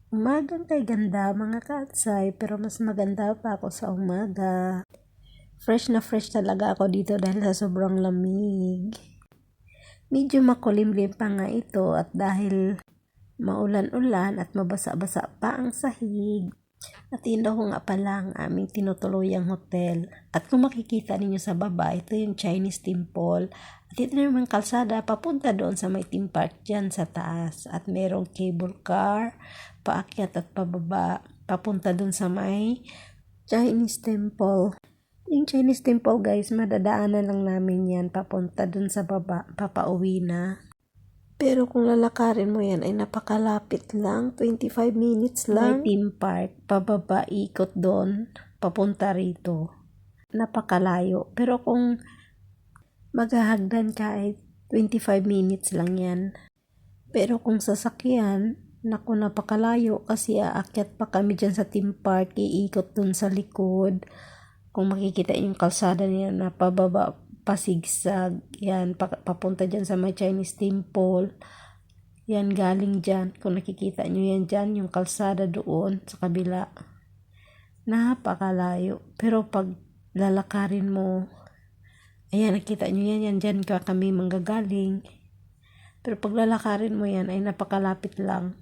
Umagang kay ganda mga katsay, pero mas maganda pa ako sa umaga. Fresh na fresh talaga ako dito dahil sa sobrang lamig. Medyo makulimlim pa nga ito at dahil maulan-ulan at mabasa-basa pa ang sahig. At yun daw nga pala ang aming tinutuluyang hotel. At kung makikita ninyo sa baba, ito yung Chinese Temple. At ito naman kalsada papunta doon sa may theme park dyan sa taas. At merong cable car, paakyat at pababa, papunta doon sa may Chinese Temple. Yung Chinese Temple guys, madadaanan lang namin yan papunta doon sa baba, papauwi na. Pero kung lalakarin mo yan ay napakalapit lang, 25 minutes lang. May theme park, pababa, ikot doon, papunta rito. Napakalayo. Pero kung maghahagdan ka ay 25 minutes lang yan. Pero kung sasakyan, naku napakalayo kasi aakyat pa kami dyan sa theme park, iikot doon sa likod. Kung makikita yung kalsada niya na pababa, pasigsag, yan, papunta dyan sa may Chinese Temple, yan galing dyan, kung nakikita nyo yan dyan, yung kalsada doon sa kabila, napakalayo, pero pag lalakarin mo, ayan, nakita nyo yan, yan dyan kami manggagaling, pero pag lalakarin mo yan, ay napakalapit lang.